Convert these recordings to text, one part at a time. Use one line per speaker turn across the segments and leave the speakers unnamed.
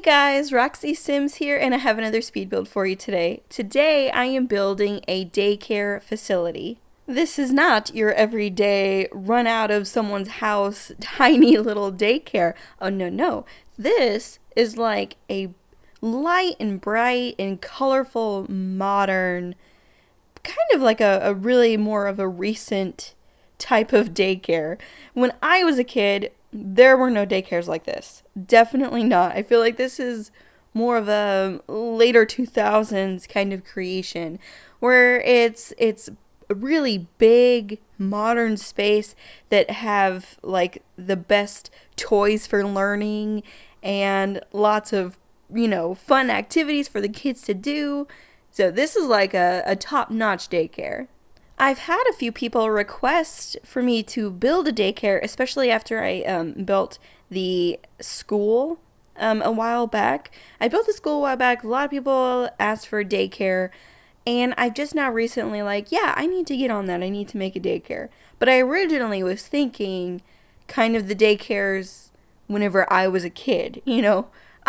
guys, Roxy Sims here, and I have another speed build for you today. Today I am building a daycare facility. This is not your everyday run out of someone's house tiny little daycare. Oh no, no. This is like a light and bright and colorful modern, kind of like a really more of a recent type of daycare. When I was a kid, there were no daycares like this. Definitely not. I feel like this is more of a later 2000s kind of creation where it's a really big modern space that have like the best toys for learning and lots of, fun activities for the kids to do. So this is like a top-notch daycare. I've had a few people request for me to build a daycare, especially after I built the school a while back. I built the school a while back. A lot of people asked for a daycare, and I've just now recently yeah, I need to get on that. I need to make a daycare. But I originally was thinking kind of the daycares whenever I was a kid,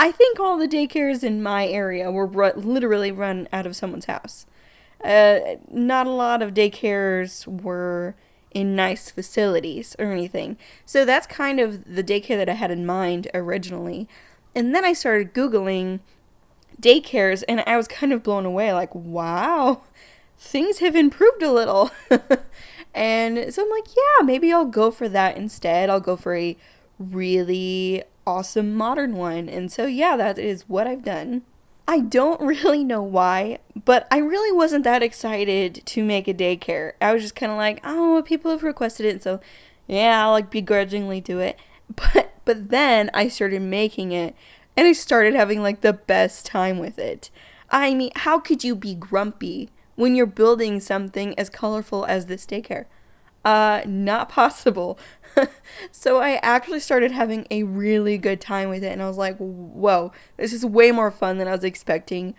I think all the daycares in my area were literally run out of someone's house. Not a lot of daycares were in nice facilities or anything. So that's kind of the daycare that I had in mind originally. And then I started Googling daycares and I was kind of blown away, like, wow, things have improved a little. And so I'm like, yeah, maybe I'll go for that instead. I'll go for a really awesome modern one. And so yeah, that is what I've done. I don't really know why, but I really wasn't that excited to make a daycare. I was just kind of like, oh, people have requested it, so yeah, I'll begrudgingly do it. But then I started making it, and I started having the best time with it. I mean, how could you be grumpy when you're building something as colorful as this daycare? Not possible. So I actually started having a really good time with it, and I was like, whoa, this is way more fun than I was expecting.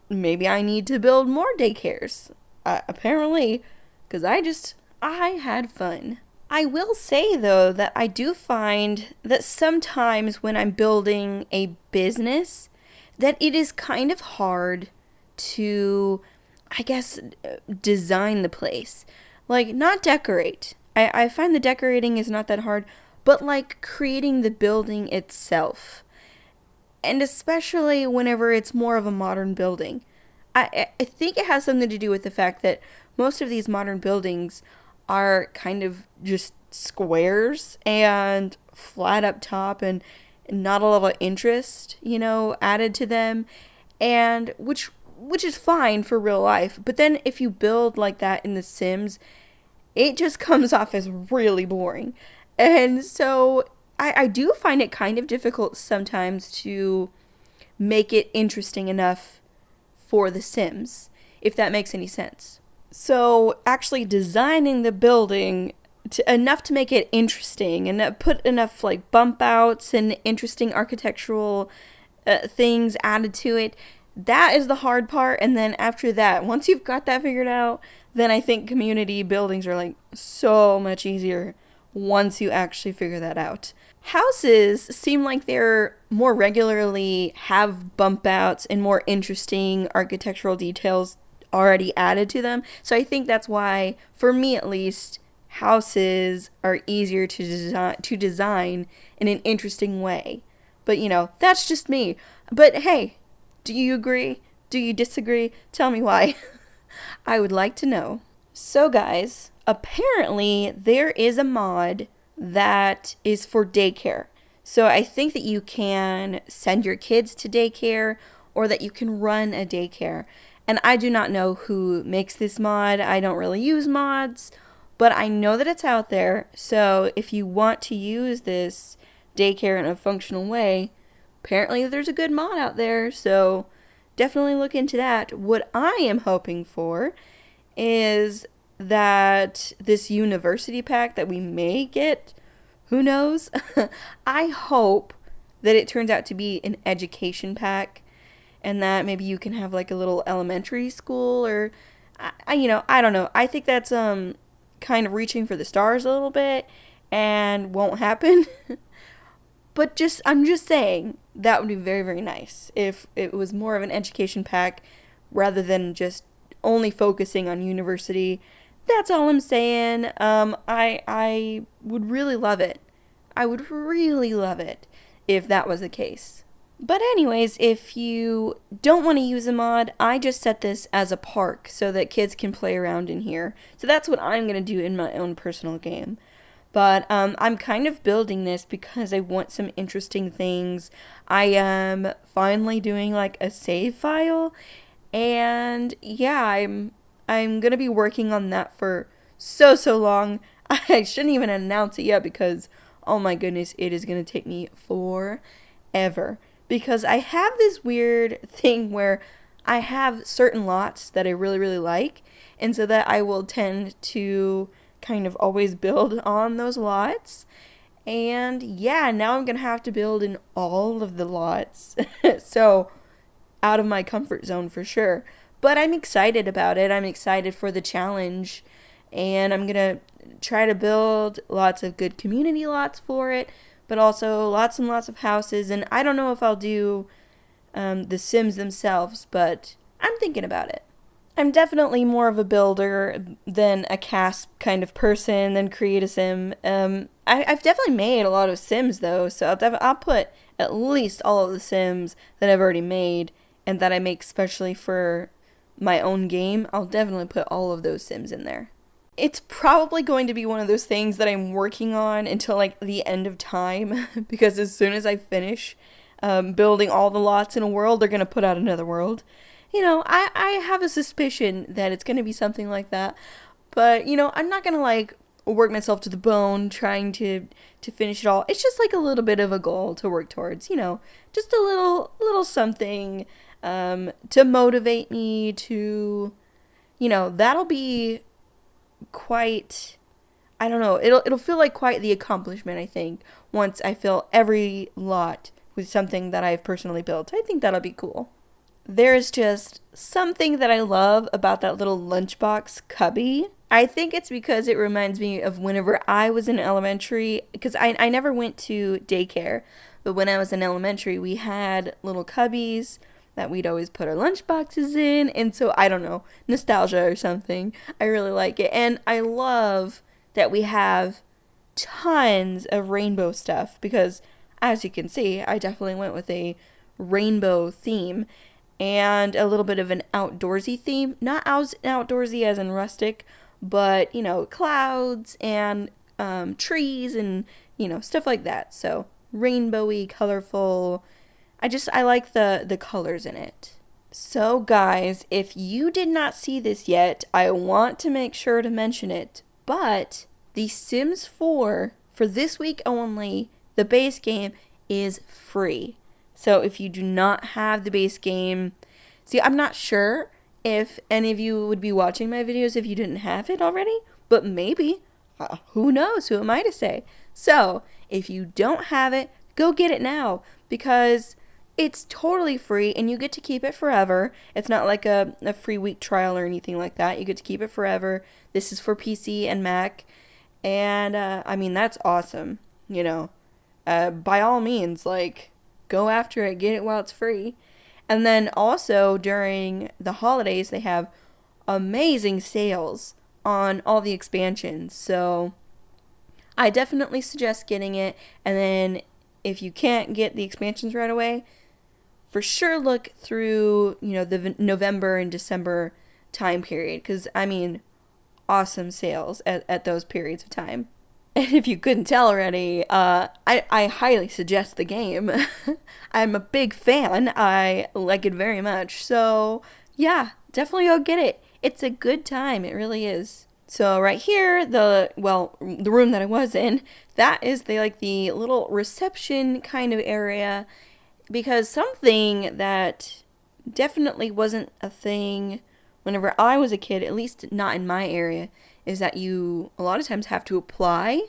Maybe I need to build more daycares. Apparently, because I had fun. I will say, though, that I do find that sometimes when I'm building a business, that it is kind of hard to, I guess, design the place. Not decorate. I find the decorating is not that hard, but creating the building itself. And especially whenever it's more of a modern building. I think it has something to do with the fact that most of these modern buildings are kind of just squares and flat up top and not a lot of interest, added to them. And which is fine for real life. But then if you build like that in The Sims, it just comes off as really boring. And so I do find it kind of difficult sometimes to make it interesting enough for The Sims, if that makes any sense. So actually designing the building enough to make it interesting and put enough bump outs and interesting architectural things added to it, that is the hard part. And then after that, once you've got that figured out, then I think community buildings are so much easier once you actually figure that out. Houses seem like they're more regularly have bump outs and more interesting architectural details already added to them. So I think that's why, for me at least, houses are easier to design in an interesting way. But that's just me. But hey, do you agree? Do you disagree? Tell me why. I would like to know. So guys, apparently there is a mod that is for daycare. So I think that you can send your kids to daycare or that you can run a daycare. And I do not know who makes this mod. I don't really use mods, but I know that it's out there. So if you want to use this daycare in a functional way, apparently there's a good mod out there. So definitely look into that. What I am hoping for is that this university pack that we may get, who knows? I hope that it turns out to be an education pack and that maybe you can have a little elementary school or, I don't know. I think that's kind of reaching for the stars a little bit and won't happen. But I'm just saying that would be very, very nice if it was more of an education pack rather than just only focusing on university. That's all I'm saying. I would really love it. I would really love it if that was the case. But anyways, if you don't want to use a mod, I just set this as a park so that kids can play around in here. So that's what I'm going to do in my own personal game. But I'm kind of building this because I want some interesting things. I am finally doing like a save file. And yeah, I'm going to be working on that for so long. I shouldn't even announce it yet because, oh my goodness, it is going to take me forever. Because I have this weird thing where I have certain lots that I really, really like. And so that I will tend to kind of always build on those lots. And yeah, now I'm going to have to build in all of the lots. So out of my comfort zone for sure. But I'm excited about it. I'm excited for the challenge. And I'm going to try to build lots of good community lots for it. But also lots and lots of houses. And I don't know if I'll do the Sims themselves, but I'm thinking about it. I'm definitely more of a builder than a cast kind of person than create a sim. I've definitely made a lot of Sims though, so I'll put at least all of the Sims that I've already made and that I make specially for my own game. I'll definitely put all of those Sims in there. It's probably going to be one of those things that I'm working on until like the end of time because as soon as I finish building all the lots in a world, they're going to put out another world. You know, I have a suspicion that it's going to be something like that. But, you know, I'm not going to like work myself to the bone trying to finish it all. It's just like a little bit of a goal to work towards, you know, just a little something to motivate me to, you know, that'll be quite, I don't know, it'll feel like quite the accomplishment, I think, once I fill every lot with something that I've personally built. I think that'll be cool. There's just something that I love about that little lunchbox cubby. I think it's because it reminds me of whenever I was in elementary, because I never went to daycare, but when I was in elementary, we had little cubbies that we'd always put our lunchboxes in, and so, I don't know, nostalgia or something. I really like it, and I love that we have tons of rainbow stuff, because, as you can see, I definitely went with a rainbow theme, and a little bit of an outdoorsy theme. Not outdoorsy as in rustic, but, you know, clouds and trees and, you know, stuff like that. So, rainbowy, colorful. I like the colors in it. So, guys, if you did not see this yet, I want to make sure to mention it. But The Sims 4, for this week only, the base game is free. So if you do not have the base game, see, I'm not sure if any of you would be watching my videos if you didn't have it already, but maybe. Who knows? Who am I to say? So if you don't have it, go get it now because it's totally free and you get to keep it forever. It's not like a free week trial or anything like that. You get to keep it forever. This is for PC and Mac. And, I mean, that's awesome, you know. By all means, like, go after it, get it while it's free. And then also during the holidays, they have amazing sales on all the expansions. So I definitely suggest getting it. And then if you can't get the expansions right away, for sure look through, you know, the November and December time period. Because, I mean, awesome sales at those periods of time. And if you couldn't tell already, I highly suggest the game. I'm a big fan. I like it very much. So, yeah, definitely go get it. It's a good time. It really is. So right here, the room that I was in, that is the little reception kind of area. Because something that definitely wasn't a thing whenever I was a kid, at least not in my area, is that you a lot of times have to apply.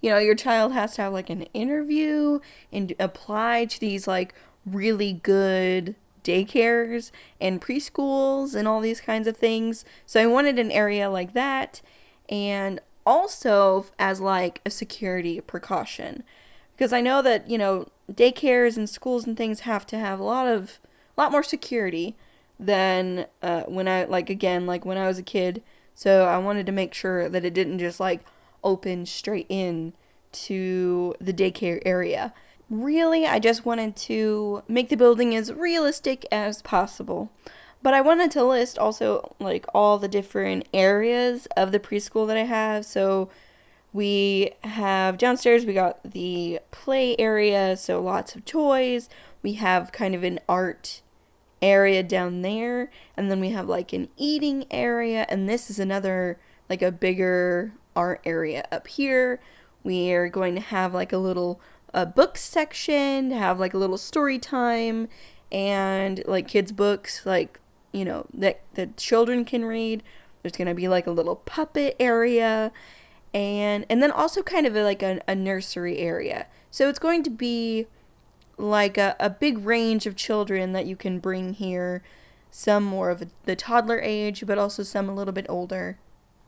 You know, your child has to have like an interview and apply to these like really good daycares and preschools and all these kinds of things. So I wanted an area like that, and also as like a security precaution. Because I know that, you know, daycares and schools and things have to have a lot more security than when I like when I was a kid. So I wanted to make sure that it didn't just like open straight in to the daycare area. Really, I just wanted to make the building as realistic as possible. But I wanted to list also like all the different areas of the preschool that I have. So we have downstairs, we got the play area, so lots of toys. We have kind of an art area down there, and then we have like an eating area, and this is another like a bigger art area up here. We are going to have like a little book section, have like a little story time, and like kids books, like that the children can read. There's going to be like a little puppet area, and then also kind of like a nursery area. So it's going to be like a big range of children that you can bring here. Some more of the toddler age, but also some a little bit older.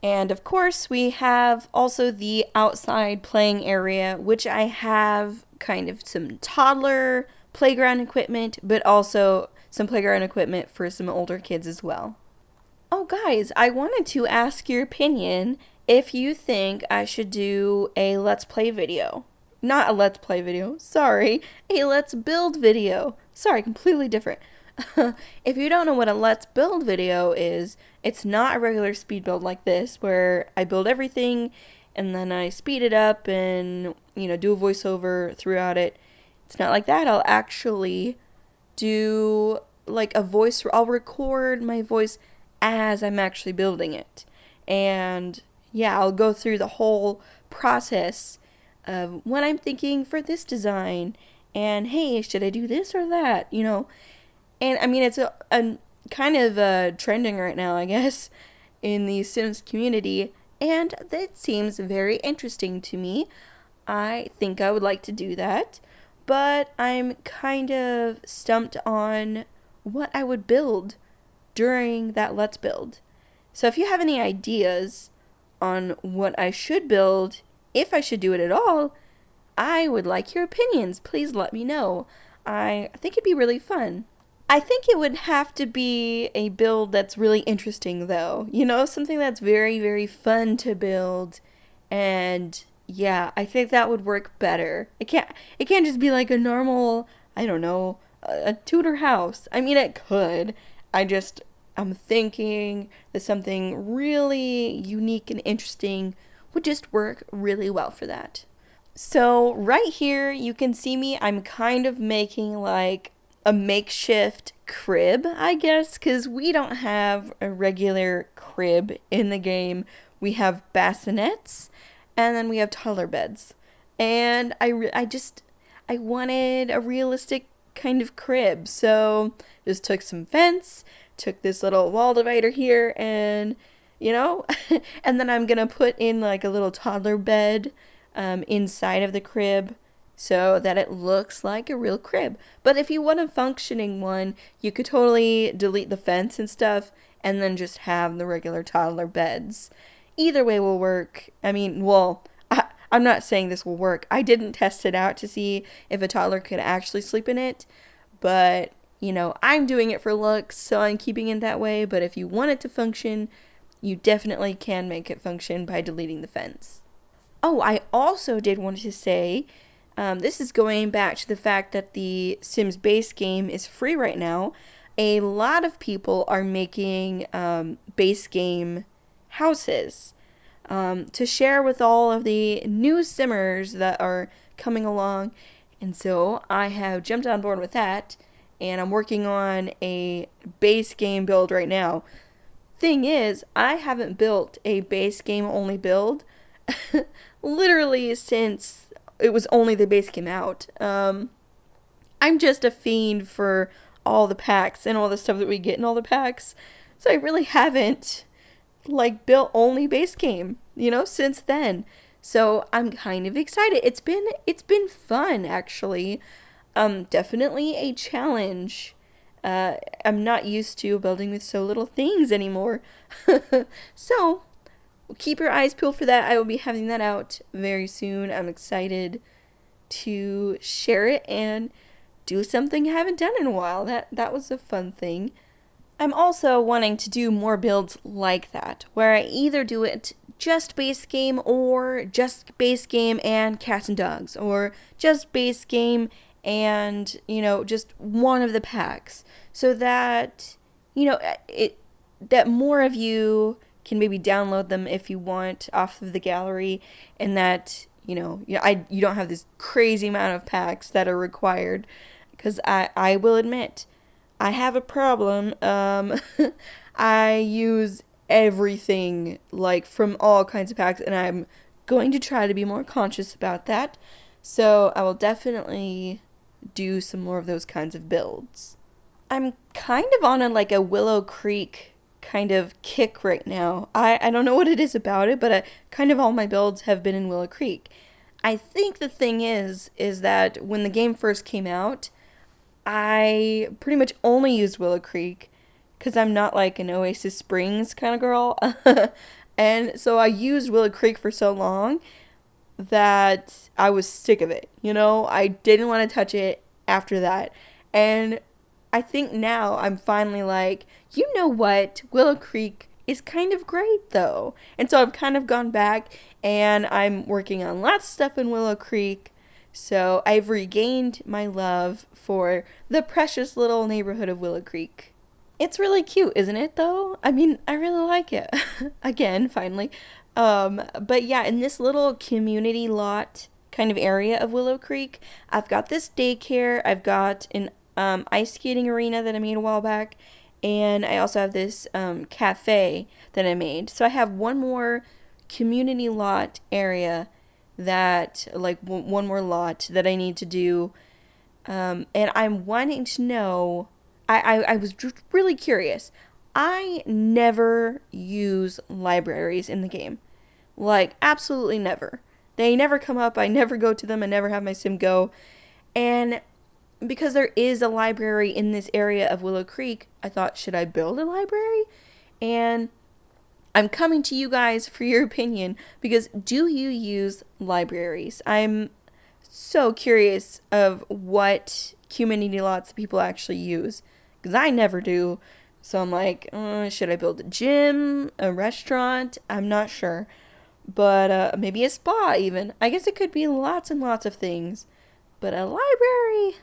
And of course, we have also the outside playing area, which I have kind of some toddler playground equipment, but also some playground equipment for some older kids as well. Oh, guys, I wanted to ask your opinion if you think I should do a Let's Play video. Not a Let's Play video, sorry, a Let's Build video. Sorry, completely different. If you don't know what a Let's Build video is, it's not a regular speed build like this, where I build everything and then I speed it up and, do a voiceover throughout it. It's not like that. I'll actually do like I'll record my voice as I'm actually building it. And yeah, I'll go through the whole process of what I'm thinking for this design, and hey, should I do this or that, And I mean, it's a kind of trending right now, I guess, in the Sims community, and that seems very interesting to me. I think I would like to do that, but I'm kind of stumped on what I would build during that Let's Build. So if you have any ideas on what I should build, if I should do it at all, I would like your opinions. Please let me know. I think it'd be really fun. I think it would have to be a build that's really interesting, though. Something that's very, very fun to build. And yeah, I think that would work better. It can't just be like a normal, I don't know, a Tudor house. I mean, it could. I'm thinking that something really unique and interesting would just work really well for that. So right here, you can see me. I'm kind of making like a makeshift crib, I guess, because we don't have a regular crib in the game. We have bassinets, and then we have toddler beds. And I wanted a realistic kind of crib, so just took some fence, took this little wall divider here, and and then I'm gonna put in like a little toddler bed inside of the crib so that it looks like a real crib. But if you want a functioning one, you could totally delete the fence and stuff and then just have the regular toddler beds. Either way will work. I mean, I'm not saying this will work. I didn't test it out to see if a toddler could actually sleep in it, but I'm doing it for looks, so I'm keeping it that way. But if you want it to function, you definitely can make it function by deleting the fence. Oh, I also did want to say, this is going back to the fact that the Sims base game is free right now. A lot of people are making base game houses to share with all of the new Simmers that are coming along. And so I have jumped on board with that, and I'm working on a base game build right now. Thing is, I haven't built a base game only build literally since it was only the base came out. I'm just a fiend for all the packs and all the stuff that we get in all the packs, so I really haven't built only base game, since then. So I'm kind of excited. It's been fun, actually. Definitely a challenge. I'm not used to building with so little things anymore. So keep your eyes peeled for that. I will be having that out very soon. I'm excited to share it and do something I haven't done in a while. That was a fun thing. I'm also wanting to do more builds like that, where I either do it just base game or just base game and cats and dogs, or just base game and, just one of the packs, so that, that more of you can maybe download them if you want off of the gallery, and that, you don't have this crazy amount of packs that are required, because I will admit, I have a problem. I use everything, like, from all kinds of packs, and I'm going to try to be more conscious about that. So I will definitely do some more of those kinds of builds. I'm kind of on a Willow Creek kind of kick right now. I don't know what it is about it, but kind of all my builds have been in Willow Creek. I think the thing is that when the game first came out, I pretty much only used Willow Creek because I'm not like an Oasis Springs kind of girl. And so I used Willow Creek for so long that I was sick of it. I didn't want to touch it after that. And I think now I'm finally like, you know what? Willow Creek is kind of great though. And so I've kind of gone back and I'm working on lots of stuff in Willow Creek. So I've regained my love for the precious little neighborhood of Willow Creek. It's really cute, isn't it, though? I mean, I really like it. Again, finally. But yeah, in this little community lot kind of area of Willow Creek, I've got this daycare, I've got an ice skating arena that I made a while back, and I also have this cafe that I made. So I have one more community lot area that, like, one more lot that I need to do, and I'm wanting to know, I was just really curious. I never use libraries in the game, like, absolutely never. They never come up, I never go to them, I never have my sim go, and because there is a library in this area of Willow Creek, I thought, should I build a library? And I'm coming to you guys for your opinion, because do you use libraries? I'm so curious of what community lots people actually use, because I never do. So I'm like, should I build a gym, a restaurant? I'm not sure. But maybe a spa even. I guess it could be lots and lots of things. But a library,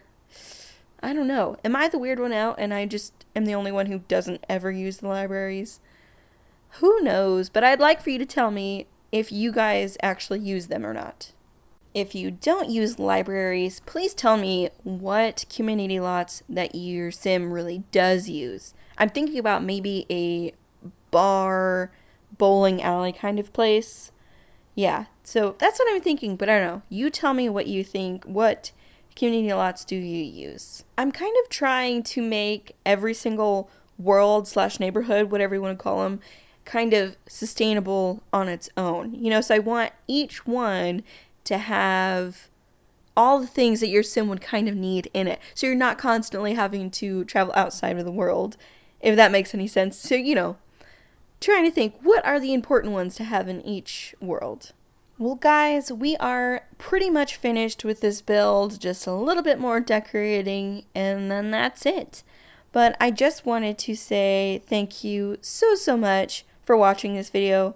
I don't know. Am I the weird one out and I just am the only one who doesn't ever use the libraries? Who knows, but I'd like for you to tell me if you guys actually use them or not. If you don't use libraries, please tell me what community lots that your sim really does use. I'm thinking about maybe a bar, bowling alley kind of place. Yeah, so that's what I'm thinking, but I don't know. You tell me what you think. What community lots do you use? I'm kind of trying to make every single world/neighborhood, whatever you want to call them, kind of sustainable on its own. So I want each one to have all the things that your sim would kind of need in it. So you're not constantly having to travel outside of the world, if that makes any sense. So, trying to think, what are the important ones to have in each world? Well, guys, we are pretty much finished with this build, just a little bit more decorating, and then that's it. But I just wanted to say thank you so much for watching this video.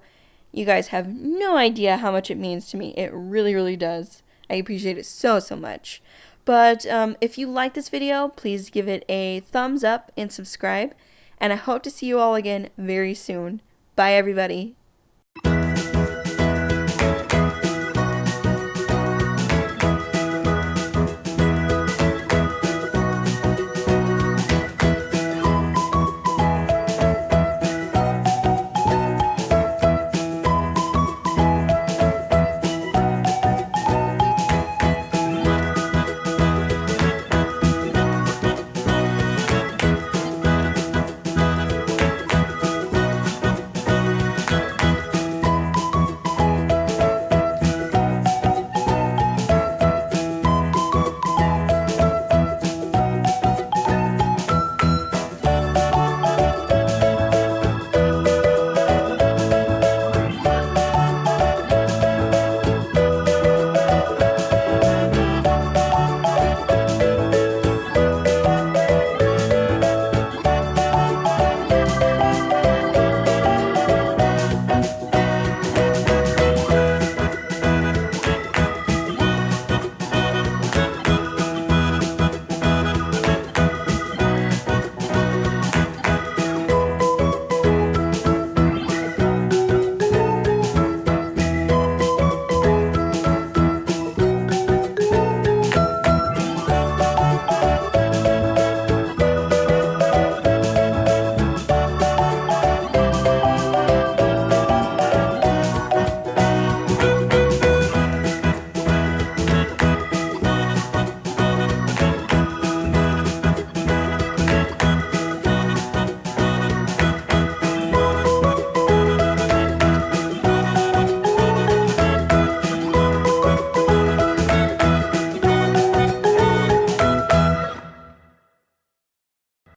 You guys have no idea how much it means to me. It really, really does. I appreciate it so much. But if you like this video, please give it a thumbs up and subscribe. And I hope to see you all again very soon. Bye, everybody.